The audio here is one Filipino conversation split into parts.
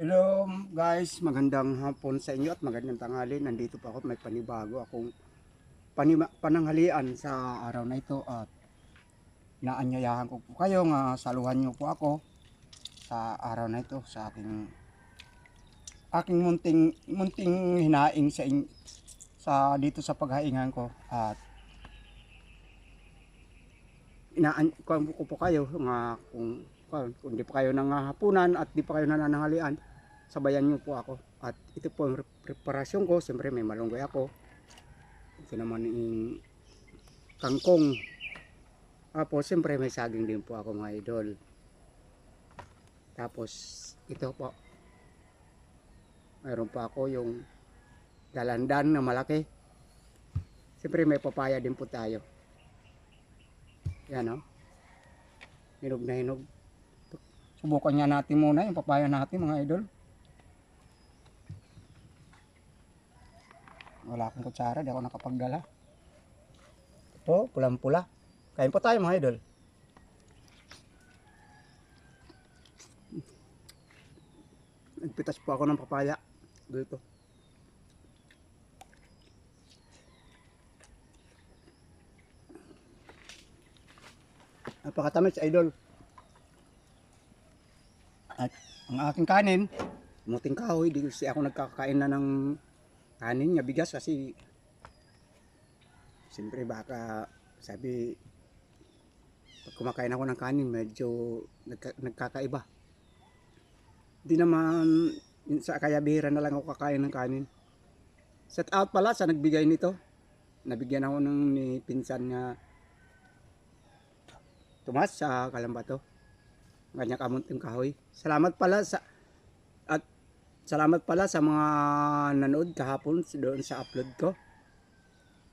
Hello guys, magandang hapon sa inyo at magandang tanghali. Nandito pa ako, may panibago akong pananghalian sa araw na ito at naanyayahan ko po kayo nga saluhan niyo po ako sa araw na ito sa aking munting hinaing sa dito sa paghaingan ko at inaan ko po kayo nga kung di pa kayo nangahapunan at di pa kayo nanananghalian, sabayan niyo po ako. At ito po ang preparasyon ko. Siyempre may malunggay ako. Ito naman yung kangkong. Tapos siyempre may saging din po ako mga idol. Tapos ito po, mayroon pa ako yung dalandan na malaki. Siyempre may papaya din po tayo. Yan o. Hinog na hinog. Subukan nga natin muna yung papaya natin mga idol. Wala akong kutsara, di ako nakapagdala. Ito, pulang-pula. Kain po tayo mga idol. Nagpitas po ako ng papaya dito. Napakatamis idol. At ang aking kanin, muting kahoy, di kasi ako nagkakain na ng kanin nga bigas kasi siyempre baka sabi pag kumakain ako ng kanin medyo nagkakaiba. Di naman kaya bihira na lang ako kakain ng kanin. Set out pala sa nagbigay nito. Nabigyan ako ni pinsan nga Tomas sa Kalambato. Kanya kamunting kahoy. Salamat pala sa mga nanood kahapon doon sa upload ko.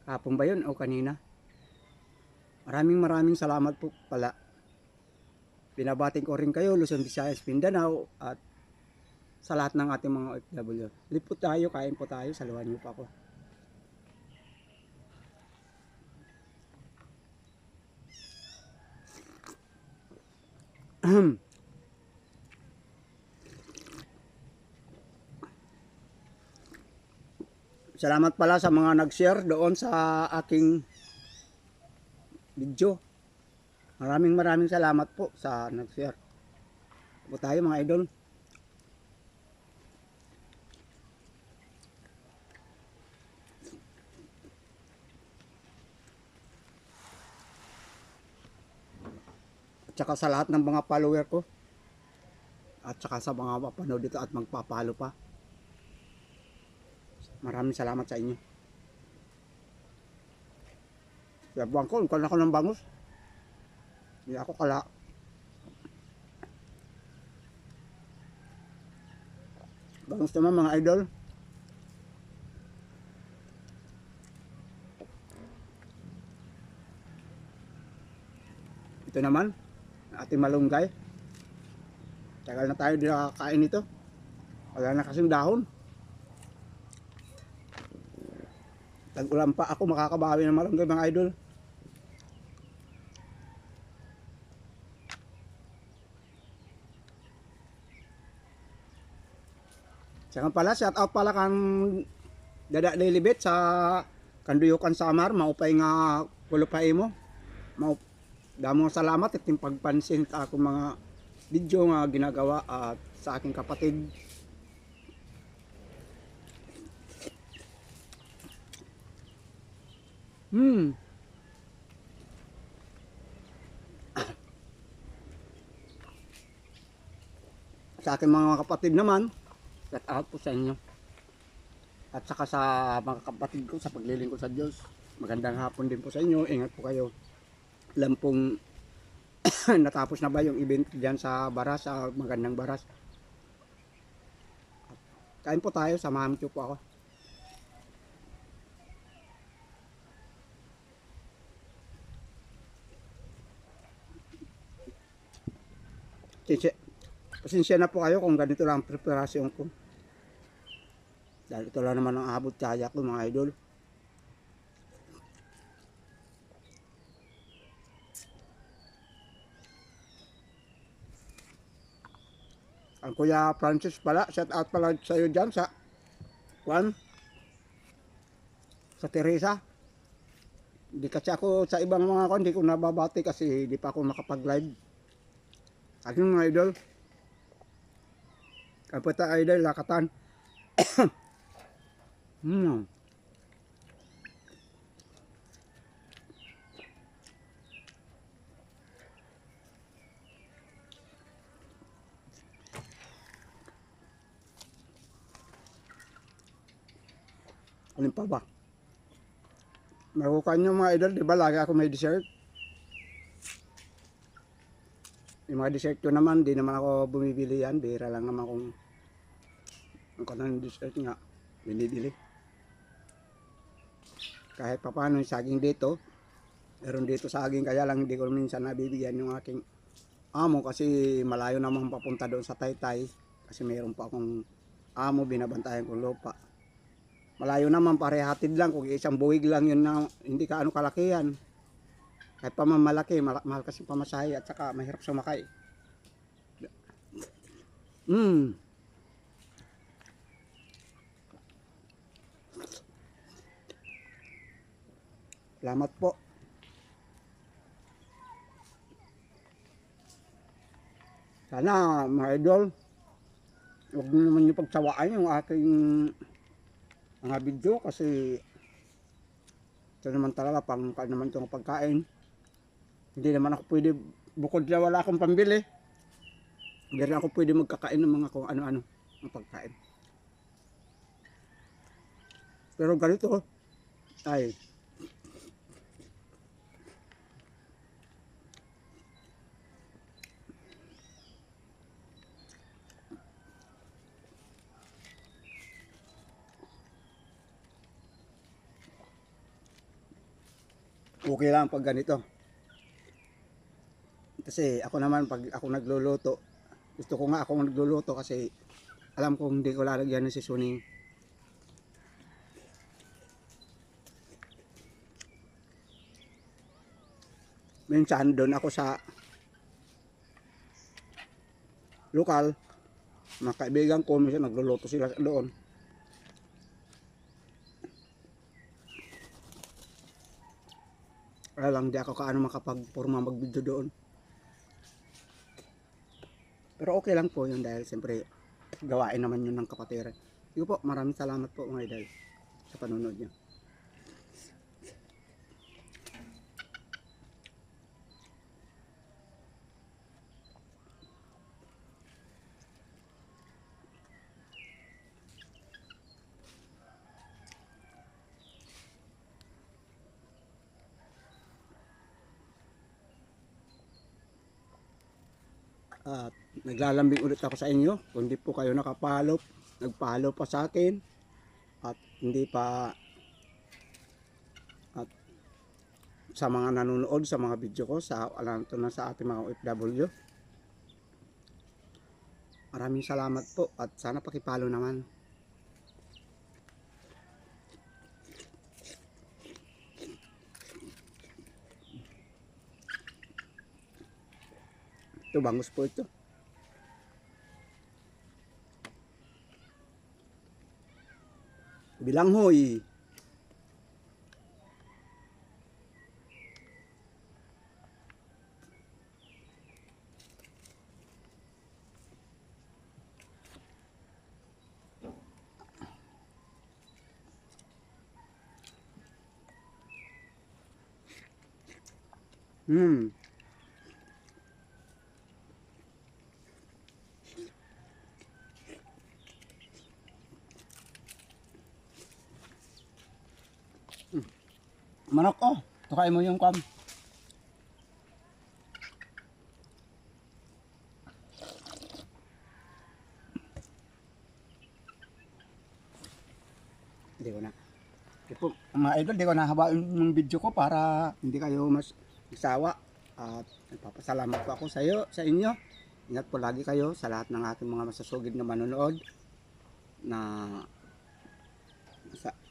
Kahapon ba yun o kanina? Maraming salamat po pala. Binabating ko rin kayo, Luzon, Visayas, Mindanao at sa lahat ng ating mga OFW. Lipot tayo, kain po tayo, saluhan niyo pa ako. Salamat pala sa mga nag-share doon sa aking video. Maraming salamat po sa nag-share. Po tayo mga idol. At saka sa lahat ng mga follower ko. At saka sa mga mapanood dito at magpapalo pa. Maraming salamat sa inyo. Kaya buwan ko, ako ng bangus. Hindi ako kala. Bangus naman mga idol. Ito naman, ating malunggay. Tagal na tayo di nakakain ito. Wala na kasing dahon. Tag-ulan pa ako makakabawi ng malunggay mga idol. Saka pala, shout out pala kang Dada Lilibet sa Kanduyukan Samar. Maupay nga kulupay mo. Damo salamat at yung pagpansin sa akong mga video nga ginagawa at sa aking kapatid. Sa aking mga kapatid naman, shout out po sa inyo. At saka sa mga kapatid ko sa paglilingkod sa Diyos. Magandang hapon din po sa inyo. Ingat po kayo. Alam pong natapos na ba yung event dyan sa Baras, sa magandang Baras. Kain po tayo, samahan niyo po ako. Pasensya na po kayo kung ganito lang ang preparasyon ko. Dahil ito lang naman ang abot kaya ko mga idol. Ang Kuya Francis pala, shout out pala sa iyo dyan sa Juan, sa Teresa. Hindi kasi ako sa ibang mga hindi ko nababati kasi hindi pa ako makapag-live. Aking mga idol, kapata idol, lakatan. Hmm. Alin pa ba? Makukuha nyo mga idol, di ba lagi ako may dessert? Yung mga dessert ko naman, di naman ako bumibili yan. Bira lang naman kung ng dessert nga, binibili. Kahit pa paano yung saging dito, meron dito saging, kaya lang hindi ko minsan nabibigyan yung aking amo kasi malayo naman papunta doon sa Taytay. Kasi meron pa akong amo, binabantayan kong lupa. Malayo naman, parehatid lang, kung isang buwig lang yun na hindi ka ano kalakihan. Kahit pa malaki, mahal kasi pamasahe at saka mahirap sumakay. Salamat po. Sana mga idol, huwag nyo naman yung pagsawaan yung aking mga video kasi ito naman talaga pang naman itong pagkain. Hindi naman ako pwede, bukod na wala akong pambili, hindi rin ako pwede magkakain ng mga kung ano-ano ng pagkain. Pero ganito ay okay lang pag ganito. Kasi ako naman pag ako nagluluto, gusto ko nga ako nagluluto kasi alam kong hindi ko lalagyan ng seasoning. Minsan doon ako sa lokal, mga kaibigan ko, minsan nagluluto sila doon. Kaya lang di ako kaano makapagporma mag-video doon. Pero okay lang po yun dahil siyempre gawain naman yun ng kapatiran. Sige po, maraming salamat po mga idol sa panonood niyo. At naglalambing ulit ako sa inyo. Kung hindi po kayo nagpalo pa sa akin at hindi pa at sa mga nanonood sa mga video ko sa alam to na sa ating mga OFW. Maraming salamat po at sana pakipalo naman. Ito bangus po ito. Bilanghoy. Manok oh. Tukain mo yung kam. Hindi ko na. Po, mga idol, di ko nahabain yung video ko para hindi kayo mas isawa. At nagpapasalamat po ako sa inyo. Ingat po lagi kayo sa lahat ng ating mga masusugid na manonood. Na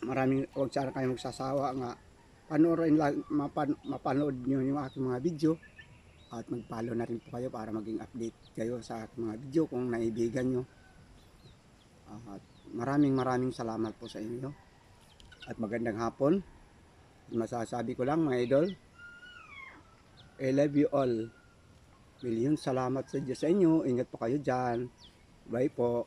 maraming, huwag sana kayo magsasawa nga panoorin lang, mapanood nyo yung aking mga video. At mag-follow na rin po kayo para maging update kayo sa mga video kung naibigan nyo. At maraming salamat po sa inyo. At magandang hapon. Masasabi ko lang mga idol, I love you all. Milyon salamat sa Diyos sa inyo. Ingat po kayo dyan. Bye po.